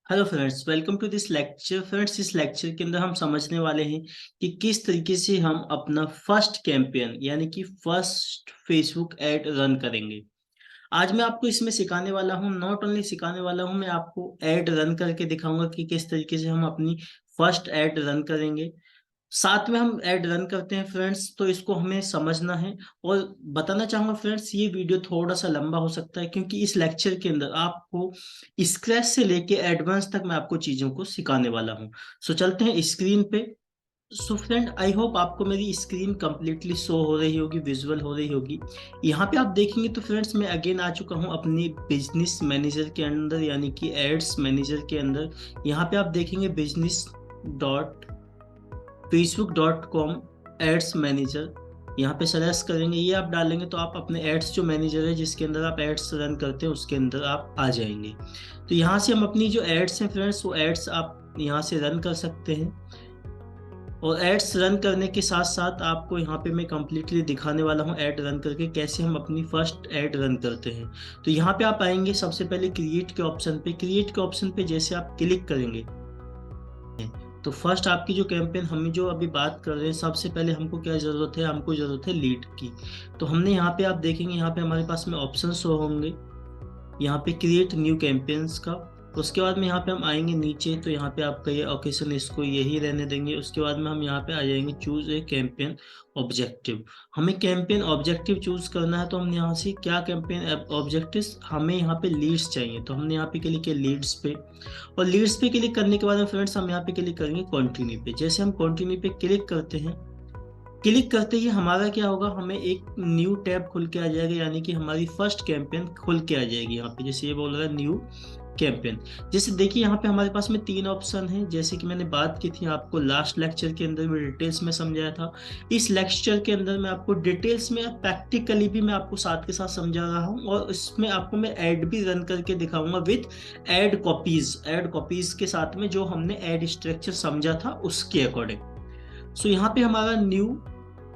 Hello friends, welcome to this lecture. Friends, इस lecture के अंदर हम समझने वाले हैं कि किस तरीके से हम अपना फर्स्ट कैंपेन यानी कि फर्स्ट फेसबुक ऐड रन करेंगे। आज मैं आपको इसमें सिखाने वाला हूँ, नॉट ओनली सिखाने वाला हूँ, मैं आपको ऐड रन करके दिखाऊंगा कि किस तरीके से हम अपनी फर्स्ट ऐड रन करेंगे। साथ में हम ऐड रन करते हैं फ्रेंड्स, तो इसको हमें समझना है। और बताना चाहूंगा फ्रेंड्स, ये वीडियो थोड़ा सा लंबा हो सकता है क्योंकि इस लेक्चर के अंदर आपको स्क्रैच से लेके एडवांस तक मैं आपको चीजों को सिखाने वाला हूँ। सो चलते हैं स्क्रीन पे। सो फ्रेंड, आई होप आपको मेरी स्क्रीन कंप्लीटली शो हो रही होगी, विजुअल हो रही होगी। यहाँ पे आप देखेंगे तो फ्रेंड्स, मैं अगेन आ चुका हूँ अपनी बिजनेस मैनेजर के अंदर यानी कि एड्स मैनेजर के अंदर। यहाँ पे आप देखेंगे business dot facebook.com ads manager. यहाँ पे सर्च करेंगे, ये आप डालेंगे तो आप अपने एड्स जो मैनेजर है जिसके अंदर आप एड्स रन करते हैं उसके अंदर आप आ जाएंगे। तो यहाँ से हम अपनी जो एड्स हैं फ्रेंड्स, वो एड्स आप यहाँ से रन कर सकते हैं। और एड्स रन करने के साथ साथ आपको यहाँ पे मैं कंप्लीटली दिखाने वाला हूँ ऐड रन करके कैसे हम अपनी फर्स्ट ऐड रन करते हैं। तो यहाँ पे आप आएंगे सबसे पहले क्रिएट के ऑप्शन पे। क्रिएट के ऑप्शन पे जैसे आप क्लिक करेंगे तो फर्स्ट आपकी जो कैंपेन हम जो अभी बात कर रहे हैं, सबसे पहले हमको क्या जरूरत है, हमको जरूरत है लीड की। तो हमने यहाँ पे आप देखेंगे, यहाँ पे हमारे पास में ऑप्शन शो होंगे, यहाँ पे क्रिएट न्यू कैंपेन्स का। उसके बाद में यहाँ पे हम आएंगे नीचे, तो यहाँ पे आपका ये ओकेशन इसको यही रहने देंगे। उसके बाद में हम यहाँ पे आ जाएंगे चूज ए कैंपेन ऑब्जेक्टिव। हमें कैंपेन ऑब्जेक्टिव चूज करना है, तो हमने यहाँ से क्या कैंपेन ऑब्जेक्टिव्स, हमें यहाँ पे लीड्स चाहिए, तो हमने यहाँ पे क्लिक किया लीड्स पे। और लीड्स पे क्लिक करने के बाद में फ्रेंड्स हम यहाँ पे क्लिक करेंगे कंटिन्यू पे। जैसे हम कंटिन्यू पे क्लिक करते हैं, क्लिक करते ही हमारा क्या होगा, हमें एक न्यू टैब खुल के आ जाएगा यानी कि हमारी फर्स्ट कैंपेन खुल के आ जाएगी। यहाँ पे जैसे ये बोल रहा है न्यू कैंपेन। जैसे देखिए यहाँ पे हमारे पास में तीन ऑप्शन है, जैसे कि मैंने बात की थी आपको लास्ट लेक्चर के अंदर में डिटेल्स में समझाया था। इस लेक्चर के अंदर मैं आपको डिटेल्स में प्रैक्टिकली भी मैं आपको साथ के साथ समझा रहा हूँ, और इसमें आपको मैं ऐड भी रन करके दिखाऊंगा विथ ऐड कॉपीज के साथ में, जो हमने ऐड स्ट्रक्चर समझा था उसके अकॉर्डिंग। सो यहाँ पे हमारा न्यू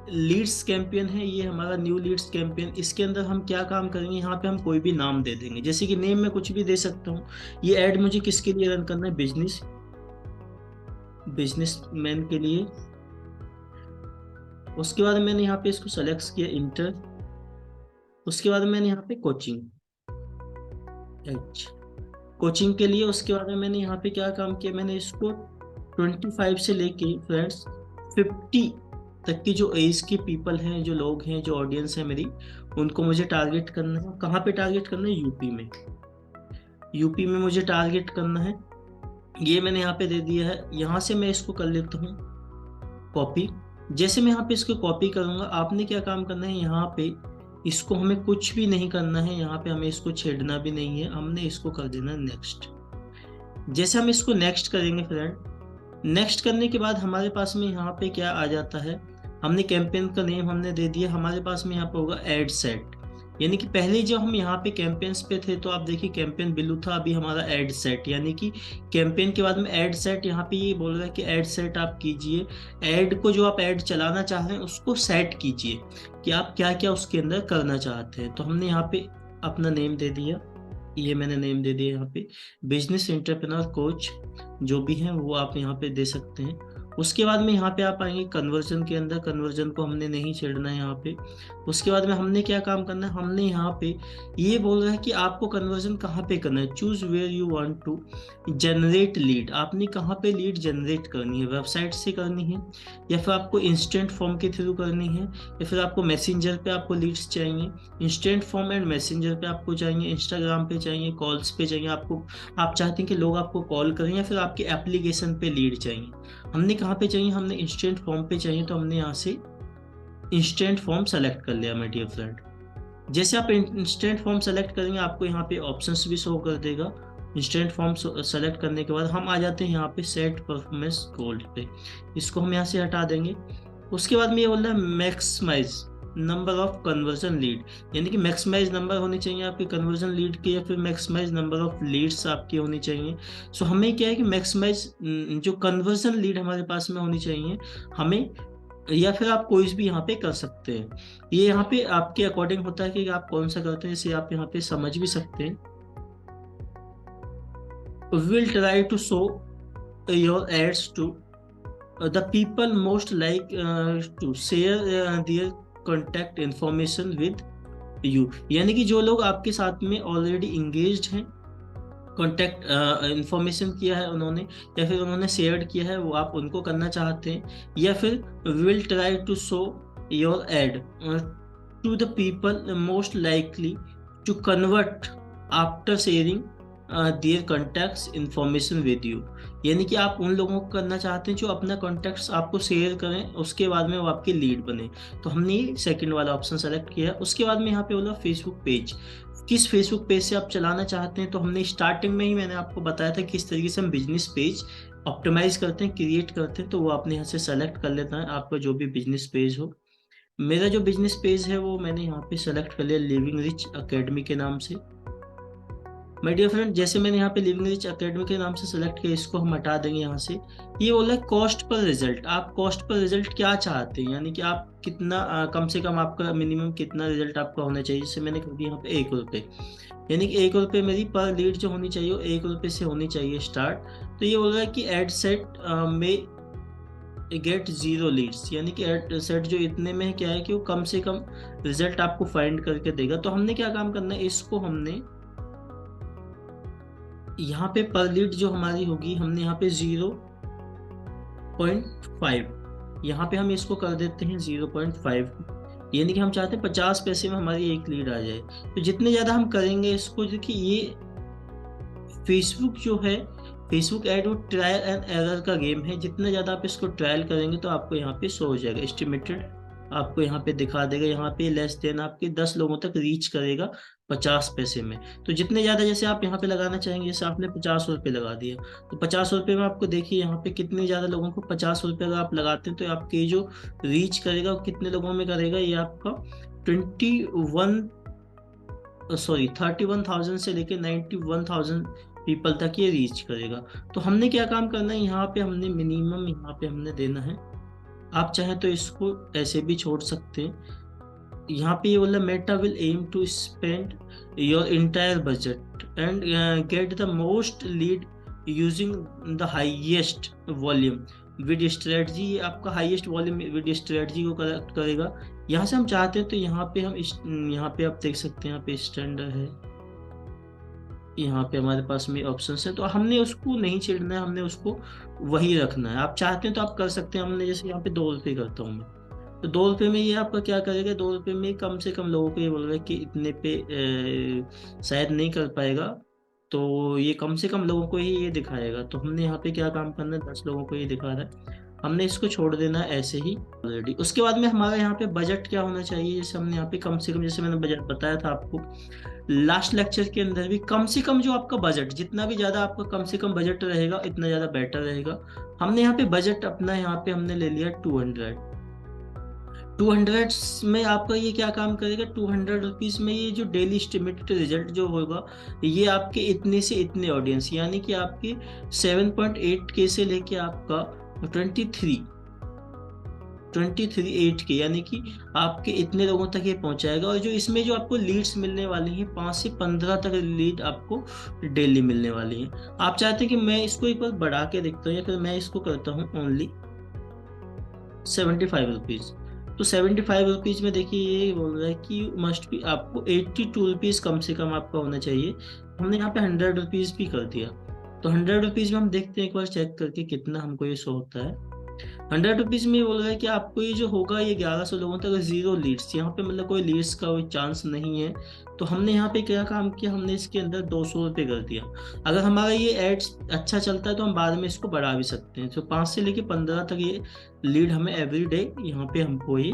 लीड्स कैंपेन है, ये हमारा न्यू लीड्स कैंपेन। इसके अंदर हम क्या काम करेंगे, यहाँ पे हम कोई भी नाम दे देंगे, जैसे कि नेम में कुछ भी दे सकता हूँ। ये ऐड मुझे किसके लिए रन करना है, बिजनेसमैन के लिए। उसके बाद मैंने यहाँ पे इसको सेलेक्ट किया इंटर। उसके बाद मैंने यहाँ पे कोचिंग कोचिंग के लिए। उसके बाद में मैंने यहाँ पे क्या काम किया, मैंने इसको 25 से लेके फ्रेंड्स 50 तक की जो एज के पीपल हैं, जो लोग हैं, जो ऑडियंस है मेरी, उनको मुझे टारगेट करना है। कहाँ पे टारगेट करना है, यूपी में। यूपी में मुझे टारगेट करना है। ये मैंने यहाँ पे दे दिया है। यहाँ से मैं इसको कर लेता हूँ कॉपी। जैसे मैं यहाँ पे इसको कॉपी करूंगा, आपने क्या काम करना है, यहाँ पे इसको हमें कुछ भी नहीं करना है, यहाँ पे हमें इसको छेड़ना भी नहीं है, हमने इसको कर देना नेक्स्ट। जैसे हम इसको नेक्स्ट करेंगे फ्रेंड, नेक्स्ट करने के बाद हमारे पास में यहाँ पे क्या आ जाता है, हमने कैंपेन का नेम हमने दे दिया, हमारे पास में यहाँ पे होगा एड सेट। यानी कि पहले जब हम यहाँ पे कैंपेन्स पे थे तो आप देखिए कैंपेन बिलू था, अभी हमारा एड सेट, यानी कि कैंपेन के बाद में एड सेट। यहाँ पे ये बोल रहा है कि एड सेट आप कीजिए, ऐड को जो आप ऐड चलाना चाह रहे हैं उसको सेट कीजिए कि आप क्या क्या उसके अंदर करना चाहते हैं। तो हमने यहाँ पे अपना नेम दे दिया, ये मैंने नेम दे दिया यहाँ पे बिजनेस एंटरप्रेन्योर कोच, जो भी है वो आप यहाँ पे दे सकते हैं। उसके बाद में यहाँ पे आप आएंगे कन्वर्जन के अंदर, कन्वर्जन को हमने नहीं छेड़ना है यहाँ पे। उसके बाद में हमने क्या काम करना है, हमने यहाँ पे ये बोल रहा है कि आपको कन्वर्जन कहाँ पे करना है, choose where you want to generate lead. आपने कहाँ पे लीड जनरेट करनी है, वेबसाइट से करनी है, या फिर आपको इंस्टेंट फॉर्म के थ्रू करनी है, या फिर आपको मैसेंजर पे आपको लीड्स चाहिए। इंस्टेंट फॉर्म एंड मैसेंजर पे आपको चाहिए, इंस्टाग्राम पे चाहिए, कॉल्स पे चाहिए आपको, आप चाहते हैं कि लोग आपको कॉल करें, या फिर आपके एप्लीकेशन पे लीड चाहिए। हमने कहाँ पे चाहिए, हमने इंस्टेंट फॉर्म पे चाहिए, तो हमने यहाँ से इंस्टेंट फॉर्म सेलेक्ट कर लिया माय डियर फ्रेंड। जैसे आप इंस्टेंट फॉर्म सेलेक्ट करेंगे, आपको यहाँ पे ऑप्शंस भी शो कर देगा। इंस्टेंट फॉर्म सेलेक्ट करने के बाद हम आ जाते हैं यहाँ पे सेट परफॉर्मेंस गोल्ड पे, इसको हम यहाँ से हटा देंगे। उसके बाद में ये बोल रहा है maximise number of conversion lead, यानी कि मैक्सिमाइज नंबर होनी चाहिए आपकी कन्वर्जन लीड की, या फिर मैक्सिमाइज नंबर ऑफ लीड्स आपकी होनी चाहिए। सो हमें क्या है कि मैक्सिमाइज जो कन्वर्जन लीड हमारे पास में होनी चाहिए हमें, या फिर आप कोई भी यहाँ पे कर सकते हैं। ये यहाँ पे आपके अकॉर्डिंग होता है कि आप कौन सा करते हैं, इसे आप यहाँ पे समझ भी सकते हैं। will try to show your ads to the people most like to share their contact information with you। यानी कि जो लोग आपके साथ में ऑलरेडी इंगेज्ड हैं, कॉन्टैक्ट इंफॉर्मेशन किया है उन्होंने, या फिर उन्होंने शेयर किया है, वो आप उनको करना चाहते हैं। या फिर will try to show your ad to the people most likely to convert after sharing their contacts information with you. यानी कि आप उन लोगों को करना चाहते हैं जो अपना कॉन्टैक्ट्स आपको शेयर करें, उसके बाद में वो आपकी लीड बने। तो हमने ये सेकंड वाला ऑप्शन सेलेक्ट किया। उसके बाद में यहाँ पे बोला फेसबुक पेज, किस फेसबुक पेज से आप चलाना चाहते हैं। तो हमने स्टार्टिंग में ही मैंने आपको बताया था किस तरीके से हम बिजनेस पेज ऑप्टिमाइज करते हैं, क्रिएट करते हैं। तो वो आपने यहाँ से सेलेक्ट कर लेता है, आपका जो भी बिजनेस पेज हो। मेरा जो बिजनेस पेज है वो मैंने यहाँ पे सेलेक्ट कर लिया, लिविंग रिच अकेडमी के नाम से। माय डियर फ्रेंड, जैसे मैंने यहाँ पे लिविंग रिच अकेडमी के नाम से सेलेक्ट किया, इसको हम हटा देंगे यहाँ से। ये बोला कॉस्ट पर रिजल्ट, आप कॉस्ट पर रिजल्ट क्या चाहते हैं, यानी कि आप कितना कम से कम आपका मिनिमम कितना रिजल्ट आपका होना चाहिए। जैसे मैंने कर दिया यहाँ पे 1 रुपये, यानी कि 1 रुपये मेरी पर लीड जो होनी चाहिए वो 1 रुपये से होनी चाहिए स्टार्ट। तो ये बोल रहा है कि एड सेट में गेट 0 लीड्स, यानी कि एड सेट जो इतने में है क्या है कि वो कम से कम रिजल्ट आपको फाइंड करके देगा। तो हमने क्या काम करना है, इसको हमने यहाँ पे पर लीड जो हमारी होगी, हमने यहाँ पे 0.5, यहाँ पे हम इसको कर देते हैं 0.5, यानी कि हम चाहते हैं 50 पैसे में हमारी एक लीड आ जाए। तो जितने ज़्यादा हम करेंगे इसको, देखिए ये फेसबुक जो है, फेसबुक एड वो ट्रायल एंड एरर का गेम है। जितना ज़्यादा आप इसको ट्रायल करेंगे तो आपको यहाँ पे शो हो जाएगा, एस्टिमेटेड आपको यहाँ पे दिखा देगा। यहाँ पे लेस देन आपके 10 लोगों तक रीच करेगा 50 पैसे में। तो जितने ज़्यादा जैसे आप यहाँ पे लगाना चाहेंगे, जैसे आपने 50 रुपये लगा दिया, तो 50 रुपये में आपको देखिए यहाँ पे कितने ज़्यादा लोगों को 50 रुपये अगर आप लगाते हैं तो आपके जो रीच करेगा वो कितने लोगों में करेगा, ये आपका 31,000 से लेके 91,000 पीपल तक ये रीच करेगा। तो हमने क्या काम करना है, यहाँ पे हमने मिनिमम यहाँ पे हमने देना है। आप चाहें तो इसको ऐसे भी छोड़ सकते हैं। यहाँ पे ये बोला Meta will aim to spend your entire budget and get the most lead using the highest volume with strategy. ये आपका हाईएस्ट वॉल्यूम विद स्ट्रेटजी को करेक्ट करेगा। यहाँ से हम चाहते हैं तो यहाँ पे हम यहाँ पे आप देख सकते हैं, यहाँ पे स्टैंडर्ड है, यहाँ पे हमारे पास में ऑप्शन है। तो हमने उसको नहीं छेड़ना है, हमने उसको वही रखना है। आप चाहते हैं तो आप कर सकते हैं। हमने जैसे यहाँ पे 2 रुपये करता हूँ मैं, तो 2 रुपये में ये आपका क्या करेगा, 2 रुपये में कम से कम लोगों को ये बोल रहा है कि इतने पे शायद नहीं कर पाएगा, तो ये कम से कम लोगों को ही ये दिखाएगा। तो हमने यहाँ पे क्या काम करना है, 10 लोगों को ये दिखा रहा है, हमने इसको छोड़ देना है ऐसे ही ऑलरेडी। उसके बाद में हमारा यहाँ पे बजट क्या होना चाहिए, जैसे हमने यहाँ पे कम से कम, जैसे मैंने बजट बताया था आपको लास्ट लेक्चर के अंदर भी, कम से कम जो आपका बजट, जितना भी ज़्यादा आपका कम से कम बजट रहेगा इतना ज़्यादा बेटर रहेगा। हमने यहाँ पे बजट अपना यहाँ पे हमने ले लिया 200। 200 में आपका ये क्या काम करेगा, 200 रुपीज़ में ये जो डेली एस्टिमेटेड रिजल्ट जो होगा, ये आपके इतने से इतने ऑडियंस, यानी कि आपके 7.8K से लेके आपका 23.8K, यानी कि आपके इतने लोगों तक ये पहुंचाएगा। और जो इसमें जो आपको लीड्स मिलने वाली हैं, 5 से 15 तक लीड आपको डेली मिलने वाली हैं। आप चाहते हैं कि मैं इसको एक बार बढ़ा के देखता हूँ, या फिर मैं इसको करता हूँ ओनली 75 रुपीज़। तो 75 रुपीज़ में देखिए ये बोल रहा है कि मस्ट भी आपको 82 रुपीज़ कम से कम आपका होना चाहिए। हमने यहाँ पे 100 रुपीज़ भी कर दिया। तो 100 रुपीज़ में हम देखते हैं एक बार चेक करके कितना हमको ये शो होता है। 100 रुपीज़ में बोल रहा है कि आपको ये जो होगा ये 1100 लोगों तक 0 लीड्स, यहाँ पे मतलब कोई लीड्स का कोई चांस नहीं है। तो हमने यहाँ पे क्या काम किया, हमने इसके अंदर 200 रुपये कर दिया। अगर हमारा ये एड्स अच्छा चलता है तो हम बाद में इसको बढ़ा भी सकते हैं। तो 5 से लेके 15 तक ये लीड हमें एवरी डे यहाँ पे हमको ये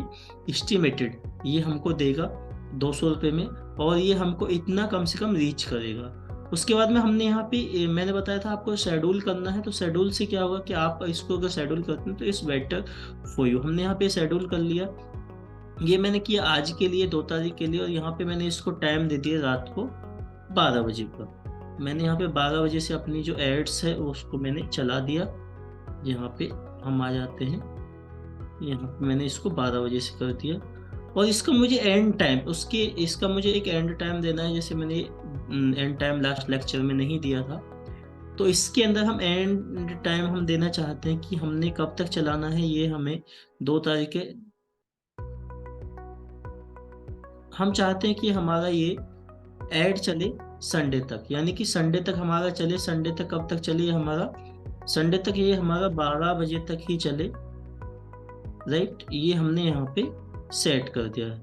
एस्टिमेटेड ये हमको देगा 200 रुपये में, और ये हमको इतना कम से कम रीच करेगा। उसके बाद में हमने यहाँ पे मैंने बताया था आपको शेड्यूल करना है। तो शेड्यूल से क्या होगा कि आप इसको अगर शेड्यूल करते हैं तो इट्स बेटर फॉर यू। हमने यहाँ पे शेड्यूल कर लिया, ये मैंने किया आज के लिए 2 तारीख के लिए, और यहाँ पे मैंने इसको टाइम दे दिया रात को 12 बजे का। मैंने यहाँ पे 12 बजे से अपनी जो एड्स है उसको मैंने चला दिया। यहाँ पे हम आ जाते हैं, यहाँ पे मैंने इसको 12 बजे से कर दिया। और इसका मुझे एंड टाइम, इसका मुझे एक एंड टाइम देना है। जैसे मैंने एंड टाइम लास्ट लेक्चर में नहीं दिया था, तो इसके अंदर हम एंड टाइम हम देना चाहते हैं कि हमने कब तक चलाना है, ये हमें 2 तारीख हम चाहते हैं कि हमारा ये ऐड चले संडे तक, यानी कि संडे तक हमारा चले। संडे तक कब तक चले हमारा? संडे तक ये हमारा 12 बजे तक ही चले, राइट। ये हमने यहाँ पे सेट कर दिया है।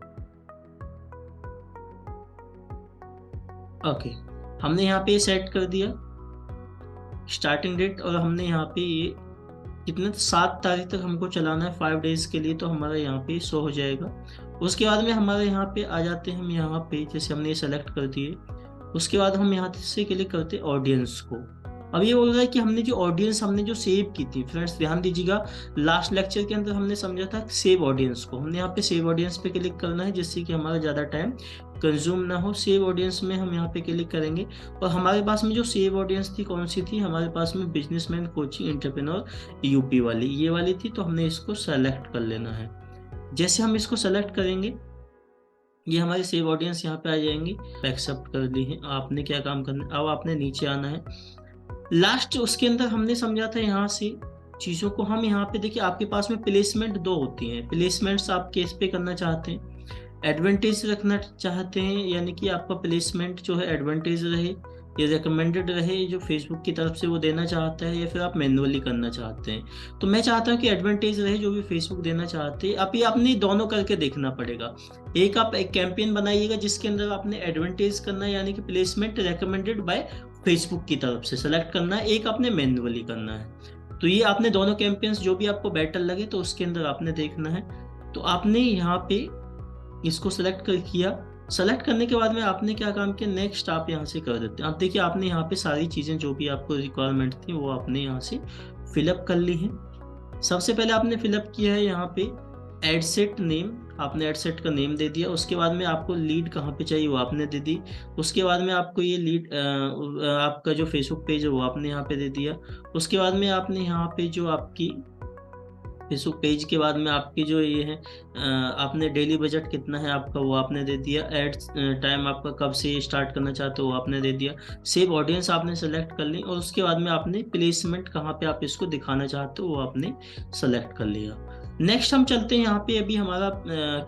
ओके, हमने यहाँ पे सेट कर दिया स्टार्टिंग डेट, और हमने यहाँ पे ये कितने 7 तारीख तक हमको चलाना है 5 डेज के लिए, तो हमारा यहाँ पे शो हो जाएगा। उसके बाद में हमारे यहाँ पे आ जाते हैं, हम यहाँ पे जैसे हमने ये सेलेक्ट कर दिए, उसके बाद हम यहाँ से क्लिक करते हैं ऑडियंस को। अब ये बोल रहा है कि हमने जो ऑडियंस हमने जो सेव की थी, फ्रेंड्स ध्यान दीजिएगा, लास्ट लेक्चर के अंदर हमने समझा था सेव ऑडियंस को, हमने यहाँ पे सेव ऑडियंस पे क्लिक करना है, जिससे कि हमारा ज़्यादा टाइम कंज्यूम ना हो। सेव ऑडियंस में हम यहाँ पे क्लिक करेंगे, और हमारे पास में जो सेव ऑडियंस थी कौन सी थी? हमारे पास में बिजनेसमैन कोचिंग एंटरप्रेन्योर यूपी वाली, ये वाली थी, तो हमने इसको सेलेक्ट कर लेना है। जैसे हम इसको सेलेक्ट करेंगे, ये हमारे सेव ऑडियंस यहाँ पे आ जाएंगी। एक्सेप्ट कर ली है। आपने क्या काम करना है, अब आपने नीचे आना है। लास्ट उसके अंदर हमने समझा था यहाँ से चीज़ों को, हम यहाँ पे देखिए आपके पास में प्लेसमेंट 2 होती हैं। प्लेसमेंट्स आप केस पे करना चाहते हैं, एडवांटेज रखना चाहते हैं, यानी कि आपका प्लेसमेंट जो है एडवांटेज रहे या रिकमेंडेड रहे, जो फेसबुक की तरफ से वो देना चाहता है, या फिर आप मैन्युअली करना चाहते हैं। तो मैं चाहता हूँ कि एडवांटेज रहे जो भी फेसबुक देना चाहते हैं। अब ये आपने दोनों करके देखना पड़ेगा। एक आप एक कैंपेन बनाइएगा जिसके अंदर आपने एडवांटेज करना है, यानी कि प्लेसमेंट रिकमेंडेड बाय फेसबुक की तरफ से सेलेक्ट करना है, एक आपने मैन्युअली करना है। तो ये आपने दोनों कैंपेन्स जो भी आपको बेटर लगे तो उसके अंदर आपने देखना है। तो आपने यहाँ पे इसको सेलेक्ट कर किया। सेलेक्ट करने के बाद में आपने क्या काम किया, नेक्स्ट आप यहाँ से कर देते हैं। आप देखिए आपने यहाँ पे सारी चीज़ें जो भी आपको रिक्वायरमेंट थी वो आपने यहाँ से फिलअप कर ली है। सबसे पहले आपने फिलअप किया है यहाँ पे एड सेट नेम, आपने एड सेट का नेम दे दिया। उसके बाद में आपको लीड कहाँ पे चाहिए वो आपने दे दी। उसके बाद में आपको ये लीड आपका जो फेसबुक पेज है वो आपने यहाँ पे दे दिया। उसके बाद में आपने यहाँ पे जो आपकी फेसबुक पेज के बाद में आपकी जो ये है आपने डेली बजट कितना है आपका वो आपने दे दिया। एड टाइम आपका कब से स्टार्ट करना चाहते हो वो आपने दे दिया। सेव ऑडियंस आपने सेलेक्ट कर ली, और उसके बाद में आपने प्लेसमेंट कहाँ पे आप इसको दिखाना चाहते हो वो आपने सेलेक्ट कर लिया। नेक्स्ट हम चलते हैं यहाँ पे, अभी हमारा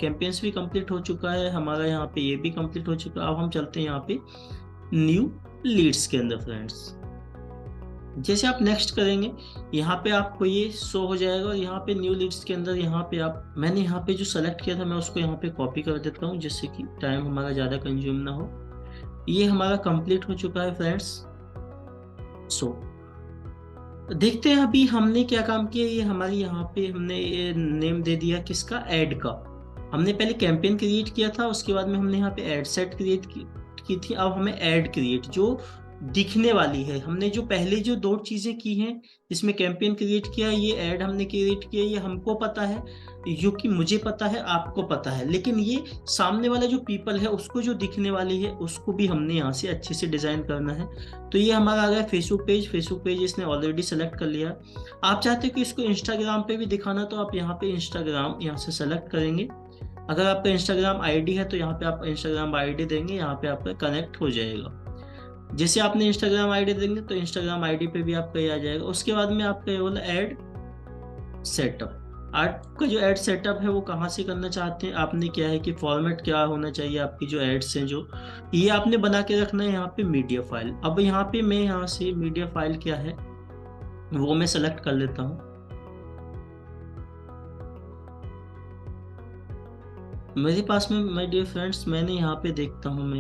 कैंपेन्स भी कंप्लीट हो चुका है, हमारा यहाँ पे ये भी कंप्लीट हो चुका है। अब हम चलते हैं यहाँ पे न्यू लीड्स के अंदर। फ्रेंड्स जैसे आप नेक्स्ट करेंगे यहाँ पे आपको ये शो हो जाएगा, और यहाँ पे न्यू लीड्स के अंदर यहाँ पे मैंने यहाँ पे जो सेलेक्ट किया था मैं उसको यहाँ पे कॉपी कर देता हूँ, जिससे कि टाइम हमारा ज़्यादा कंज्यूम ना हो। ये हमारा कंप्लीट हो चुका है फ्रेंड्स। सो देखते हैं अभी हमने क्या काम किया। ये हमारी यहाँ पे हमने ये नेम दे दिया किसका, ऐड का। हमने पहले कैंपेन क्रिएट किया था, उसके बाद में हमने यहाँ पे एड सेट क्रिएट की थी। अब हमें ऐड क्रिएट जो दिखने वाली है, हमने जो पहले जो 2 चीजें की हैं, इसमें कैंपेन क्रिएट किया, ये ऐड हमने क्रिएट किया, ये हमको पता है, जो कि मुझे पता है, आपको पता है, लेकिन ये सामने वाला जो पीपल है उसको जो दिखने वाली है उसको भी हमने यहाँ से अच्छे से डिजाइन करना है। तो ये हमारा आ गया फेसबुक पेज। फेसबुक पेज इसने ऑलरेडी सेलेक्ट कर लिया। आप चाहते हो कि इसको इंस्टाग्राम पे भी दिखाना, तो आप यहाँ पे इंस्टाग्राम यहाँ से सेलेक्ट करेंगे। अगर आपका इंस्टाग्राम आईडी है तो यहाँ पे आप इंस्टाग्राम आईडी देंगे, यहाँ पे आपका कनेक्ट हो जाएगा। जैसे आपने इंस्टाग्राम आईडी देंगे तो इंस्टाग्राम आईडी पे भी आपका ये आ जाएगा। उसके बाद में आपका ये बोला ऐड सेटअप। आपका जो ऐड सेटअप है वो कहाँ से करना चाहते हैं, आपने क्या है कि फॉर्मेट क्या होना चाहिए, आपकी जो एड्स हैं जो ये आपने बना के रखना है यहाँ पे मीडिया फाइल। अब यहाँ पे मैं यहाँ से मीडिया फाइल क्या है वो मैं सेलेक्ट कर लेता हूँ। मेरे पास में माय डियर फ्रेंड्स मैंने यहाँ पे देखता हूँ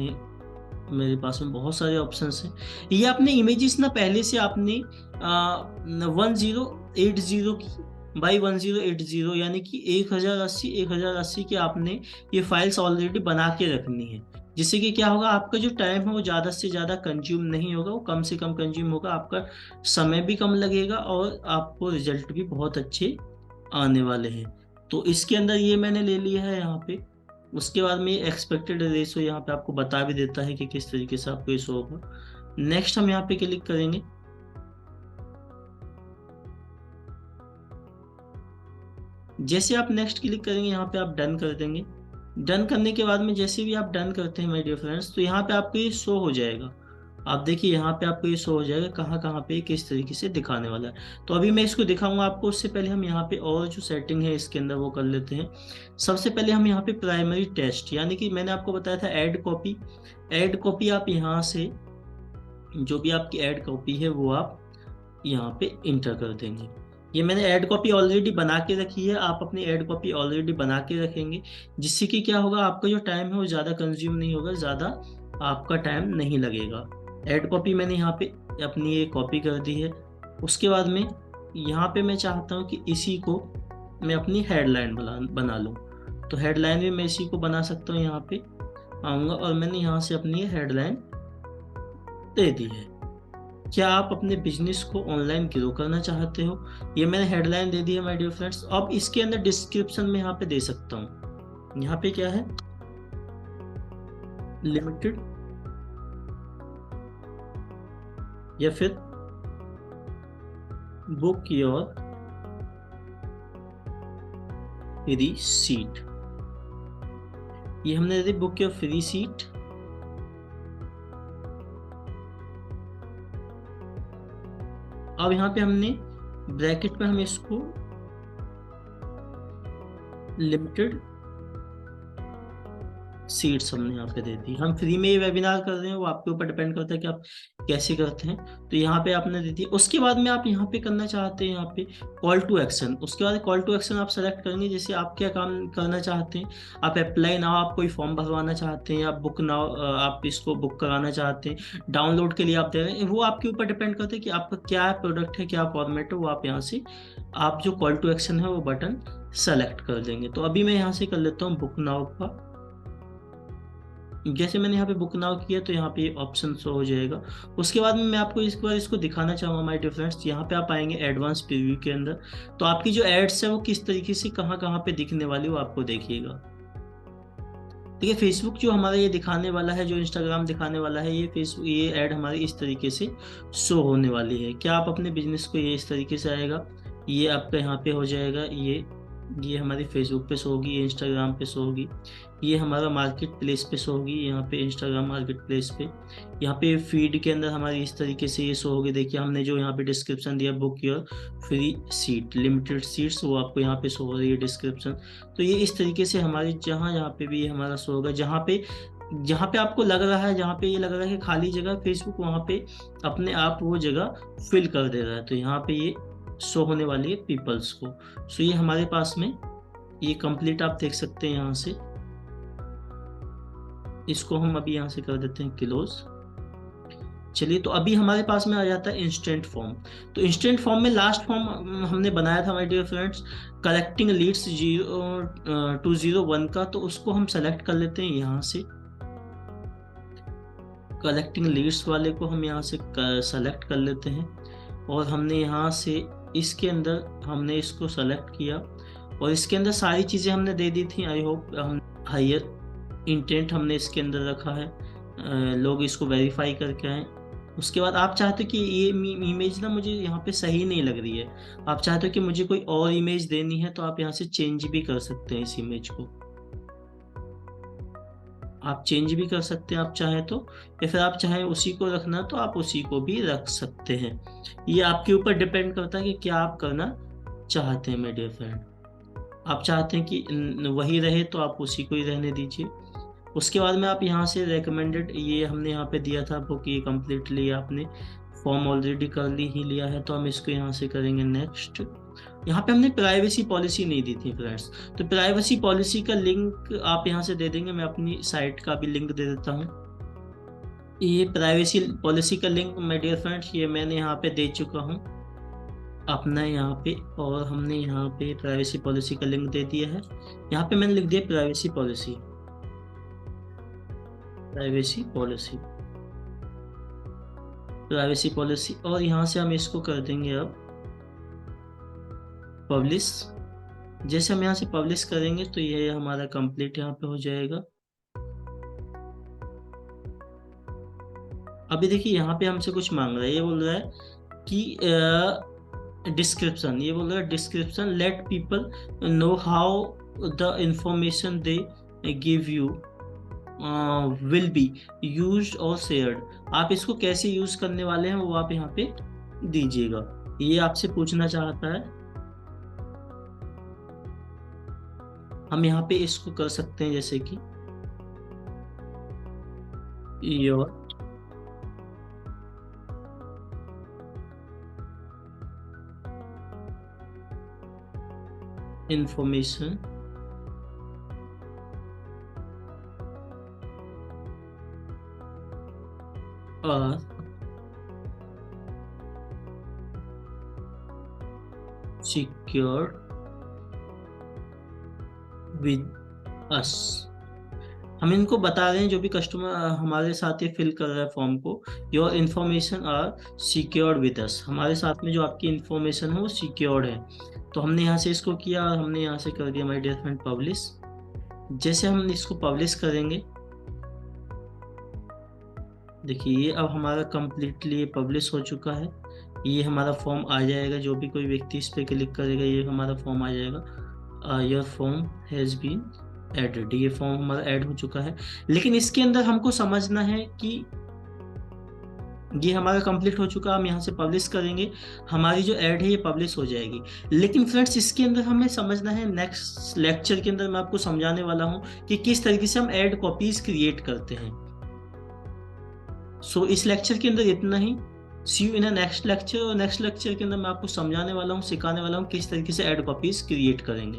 मेरे पास में बहुत सारे ऑप्शंस हैं। ये आपने इमेजेस ना पहले से आपने 1080 की बाई 1080 यानी कि 1080 की आपने ये फाइल्स ऑलरेडी बना के रखनी है, जिससे कि क्या होगा, आपका जो टाइम है वो ज़्यादा से ज़्यादा कंज्यूम नहीं होगा, वो कम से कम कंज्यूम होगा, आपका समय भी कम लगेगा और आपको रिजल्ट भी बहुत अच्छे आने वाले हैं। तो इसके अंदर ये मैंने ले लिया है यहाँ पे। उसके बाद में एक्सपेक्टेड रेशो यहाँ पे आपको बता भी देता है कि किस तरीके से आपको ये शो होगा। नेक्स्ट हम यहाँ पे क्लिक करेंगे। जैसे आप नेक्स्ट क्लिक करेंगे यहाँ पे आप डन कर देंगे। डन करने के बाद में जैसे भी आप डन करते हैं माय डियर फ्रेंड्स, तो यहाँ पे आपको ये शो हो जाएगा। आप देखिए यहाँ पे आपको ये शो हो जाएगा कहाँ कहाँ पे किस तरीके से दिखाने वाला है। तो अभी मैं इसको दिखाऊंगा आपको, उससे पहले हम यहाँ पे और जो सेटिंग है इसके अंदर वो कर लेते हैं। सबसे पहले हम यहाँ पे प्राइमरी टेक्स्ट, यानी कि मैंने आपको बताया था ऐड कॉपी। ऐड कॉपी आप यहाँ से जो भी आपकी ऐड कॉपी है वो आप यहाँ पे इंटर कर देंगे। ये मैंने ऐड कॉपी ऑलरेडी बना के रखी है, आप अपनी ऐड कॉपी ऑलरेडी बना के रखेंगे, जिससे कि क्या होगा, आपका जो टाइम है वो ज़्यादा कंज्यूम नहीं होगा, ज़्यादा आपका टाइम नहीं लगेगा। ऐड कॉपी मैंने यहाँ पे अपनी ये कॉपी कर दी है। उसके बाद में यहाँ पे मैं चाहता हूँ कि इसी को मैं अपनी हेडलाइन बना लूँ। तो हेडलाइन भी मैं इसी को बना सकता हूँ, यहाँ पे आऊँगा और मैंने यहाँ से अपनी हेडलाइन दे दी है। क्या आप अपने बिजनेस को ऑनलाइन ग्रो करना चाहते हो? ये मैंने हेडलाइन दे दी है माय डियर फ्रेंड्स। अब इसके अंदर डिस्क्रिप्शन में यहाँ पे दे सकता हूँ। यहाँ पे क्या है, लिमिटेड या फिर बुक योर फ्री सीट। ये हमने दे दी बुक योर फ्री सीट। अब यहाँ पे हमने ब्रैकेट में हम इसको लिमिटेड सीट्स हमने यहाँ पे दे दी। हम फ्री में ये वेबिनार कर रहे हैं, वो आपके ऊपर डिपेंड करता है कि आप कैसे करते हैं। तो यहाँ पे आपने दे दी। उसके बाद में आप यहाँ पे करना चाहते हैं, यहाँ पे कॉल टू एक्शन। उसके बाद कॉल टू एक्शन आप सेलेक्ट करेंगे, जैसे आप क्या काम करना चाहते हैं। आप अप्लाई नाउ, आप कोई फॉर्म भरवाना चाहते हैं, आप बुक नाउ, आप इसको बुक कराना चाहते हैं, डाउनलोड के लिए आप दे रहे हैं, वो आपके ऊपर डिपेंड करता है कि आपका क्या प्रोडक्ट है, क्या फॉर्मेट है। वो आप यहाँ से आप जो कॉल टू एक्शन है वो बटन सेलेक्ट कर देंगे। तो अभी मैं यहाँ से कर लेता हूँ बुक नाउ का। जैसे मैंने यहाँ पे बुक नाउ किया तो यहाँ पे ये ऑप्शन शो हो जाएगा। उसके बाद में मैं आपको इस बार इसको दिखाना चाहूँगा माय डियर फ्रेंड्स। यहाँ पे आप आएंगे एडवांस प्रीव्यू के अंदर, तो आपकी जो एड्स है वो किस तरीके से कहाँ कहाँ पे दिखने वाली वो आपको देखिएगा। देखिए फेसबुक जो हमारा ये दिखाने वाला है, जो इंस्टाग्राम दिखाने वाला है, ये फेसबुक ये ऐड हमारी इस तरीके से शो होने वाली है। क्या आप अपने बिजनेस को ये इस तरीके से आएगा, ये आपका यहाँ पे हो जाएगा, ये हमारी फेसबुक पे शो होगी, ये इंस्टाग्राम पे शो होगी, ये हमारा मार्केट प्लेस पे शो होगी, यहाँ पे इंस्टाग्राम मार्केट प्लेस पे। यहाँ पे फीड के अंदर हमारी इस तरीके से ये शो होगी। देखिए हमने जो यहाँ पे डिस्क्रिप्शन दिया, book your free seat, limited seats, वो आपको यहाँ पे शो हो रही है डिस्क्रिप्शन। तो ये इस तरीके से हमारी जहाँ जहाँ पे भी हमारा शो होगा, जहाँ पे आपको लग रहा है, जहाँ पे ये लग रहा है कि खाली जगह, फेसबुक वहाँ पे अपने आप वो जगह फिल कर दे रहा है। तो यहाँ पे ये शो होने वाली है पीपल्स को। सो ये हमारे पास में ये कंप्लीट आप देख सकते हैं यहाँ से। इसको हम अभी यहाँ से कर देते हैं क्लोज। चलिए, तो अभी हमारे पास में आ जाता है इंस्टेंट फॉर्म। तो इंस्टेंट फॉर्म में लास्ट फॉर्म हमने बनाया था my dear friends, collecting leads 201 का। तो उसको हम सेलेक्ट कर लेते हैं यहाँ से। कलेक्टिंग लीड्स वाले को हम यहाँ से सेलेक्ट कर लेते हैं और हमने यहाँ से इसके अंदर हमने इसको सेलेक्ट किया और इसके अंदर सारी चीज़ें हमने दे दी थी। आई होप हम हायर इंटेंट हमने इसके अंदर रखा है, लोग इसको वेरीफाई करके आए। उसके बाद आप चाहते हो कि ये इमेज ना मुझे यहाँ पे सही नहीं लग रही है, आप चाहते हो कि मुझे कोई और इमेज देनी है, तो आप यहाँ से चेंज भी कर सकते हैं। इस इमेज को आप चेंज भी कर सकते हैं आप चाहें तो, या फिर आप चाहें उसी को रखना तो आप उसी को भी रख सकते हैं। ये आपके ऊपर डिपेंड करता है कि क्या आप करना चाहते हैं मेरे डियर फ्रेंड। आप चाहते हैं कि वही रहे तो आप उसी को ही रहने दीजिए। उसके बाद में आप यहाँ से रेकमेंडेड, ये हमने यहाँ पे दिया था आपको कि ये कम्प्लीटली आपने फॉर्म ऑलरेडी कर ली ही लिया है, तो हम इसको यहाँ से करेंगे नेक्स्ट। यहाँ पे हमने प्राइवेसी पॉलिसी नहीं दी थी फ्रेंड्स, तो प्राइवेसी पॉलिसी का लिंक आप यहाँ से दे देंगे। मैं अपनी साइट का भी लिंक दे देता हूँ। ये प्राइवेसी पॉलिसी का लिंक माय डियर फ्रेंड्स ये मैंने यहाँ पे दे चुका हूँ अपना यहाँ पे, और हमने यहाँ पे प्राइवेसी पॉलिसी का लिंक दे दिया है। यहाँ पे मैंने लिख दिया privacy policy, privacy policy, privacy policy. और यहाँ से हम इसको कर देंगे अब पब्लिश। जैसे हम यहाँ से पब्लिश करेंगे तो ये हमारा कंप्लीट यहाँ पे हो जाएगा। अभी देखिए यहाँ पे हमसे कुछ मांग रहा है, ये बोल रहा है कि डिस्क्रिप्शन, ये बोल रहा है description let people know how the information they give you will be used और शेयर्ड, आप इसको कैसे यूज करने वाले हैं वो आप यहाँ पे दीजिएगा, ये आपसे पूछना चाहता है। हम यहाँ पे इसको कर सकते हैं जैसे कि your information are secured with us. हम इनको बता रहे हैं जो भी कस्टमर हमारे साथ ये फिल कर रहा है फॉर्म को, your information are secured with us, हमारे साथ में जो आपकी इन्फॉर्मेशन है वो सिक्योर्ड है। तो हमने यहाँ से इसको किया और हमने यहाँ से कर दिया माय डियर फ्रेंड पब्लिश। जैसे हम इसको पब्लिश करेंगे, देखिए ये अब हमारा कंप्लीटली पब्लिश हो चुका है, ये हमारा फॉर्म आ जाएगा, जो भी कोई व्यक्ति इस पे क्लिक करेगा ये हमारा फॉर्म आ जाएगा, your form has been added, ये फॉर्म हमारा ऐड हो चुका है। लेकिन इसके अंदर हमको समझना है कि ये हमारा कंप्लीट हो चुका, हम यहाँ से पब्लिश करेंगे, हमारी जो ऐड है ये पब्लिश हो जाएगी। लेकिन फ्रेंड्स इसके अंदर हमें समझना है, नेक्स्ट लेक्चर के अंदर मैं आपको समझाने वाला हूँ कि किस तरीके से हम ऐड कॉपीज क्रिएट करते हैं। सो इस लेक्चर के अंदर इतना ही, see you in a next lecture, और नेक्स्ट लेक्चर के अंदर मैं आपको समझाने वाला हूँ, सिखाने वाला हूँ किस तरीके से ऐड कॉपीज क्रिएट करेंगे।